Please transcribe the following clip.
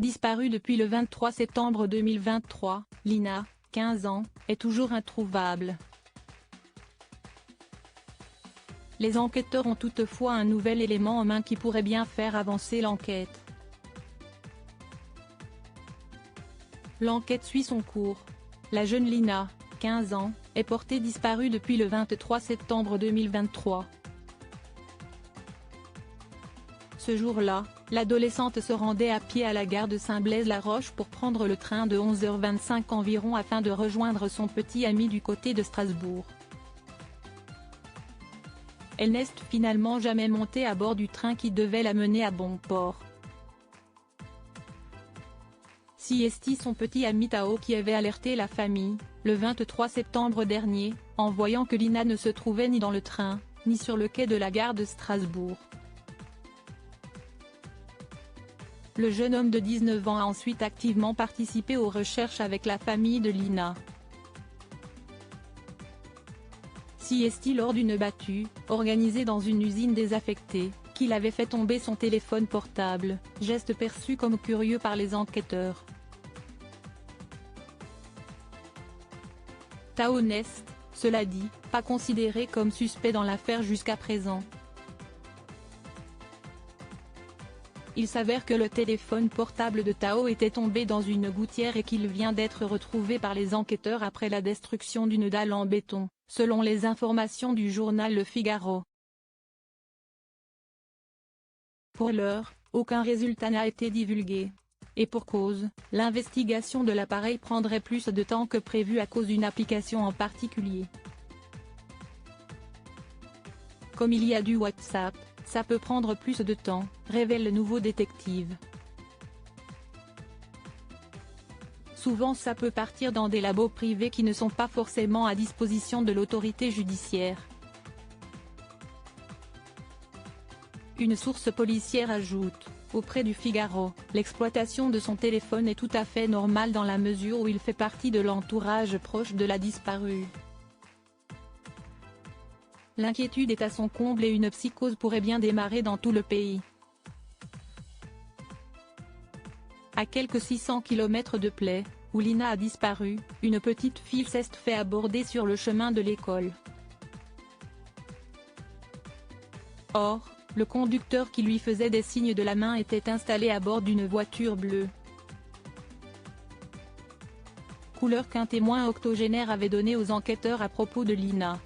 Disparue depuis le 23 septembre 2023, Lina, 15 ans, est toujours introuvable. Les enquêteurs ont toutefois un nouvel élément en main qui pourrait bien faire avancer l'enquête. L'enquête suit son cours. La jeune Lina, 15 ans, est portée disparue depuis le 23 septembre 2023. Ce jour-là, l'adolescente se rendait à pied à la gare de Saint-Blaise-la-Roche pour prendre le train de 11h25 environ afin de rejoindre son petit ami du côté de Strasbourg. Elle n'est finalement jamais montée à bord du train qui devait la mener à bon port. C'est son petit ami Tao qui avait alerté la famille, le 23 septembre dernier, en voyant que Lina ne se trouvait ni dans le train, ni sur le quai de la gare de Strasbourg. Le jeune homme de 19 ans a ensuite activement participé aux recherches avec la famille de Lina. C'est lors d'une battue, organisée dans une usine désaffectée, qu'il avait fait tomber son téléphone portable, geste perçu comme curieux par les enquêteurs. Tao n'est, cela dit, pas considéré comme suspect dans l'affaire jusqu'à présent. Il s'avère que le téléphone portable de Tao était tombé dans une gouttière et qu'il vient d'être retrouvé par les enquêteurs après la destruction d'une dalle en béton, selon les informations du journal Le Figaro. Pour l'heure, aucun résultat n'a été divulgué. Et pour cause, l'investigation de l'appareil prendrait plus de temps que prévu à cause d'une application en particulier. Comme il y a du WhatsApp, ça peut prendre plus de temps, révèle le nouveau détective. Souvent ça peut partir dans des labos privés qui ne sont pas forcément à disposition de l'autorité judiciaire. Une source policière ajoute, auprès du Figaro, l'exploitation de son téléphone est tout à fait normale dans la mesure où il fait partie de l'entourage proche de la disparue. L'inquiétude est à son comble et une psychose pourrait bien démarrer dans tout le pays. À quelques 600 km de Play, où Lina a disparu, une petite fille s'est fait aborder sur le chemin de l'école. Or, le conducteur qui lui faisait des signes de la main était installé à bord d'une voiture bleue. Couleur qu'un témoin octogénaire avait donnée aux enquêteurs à propos de Lina.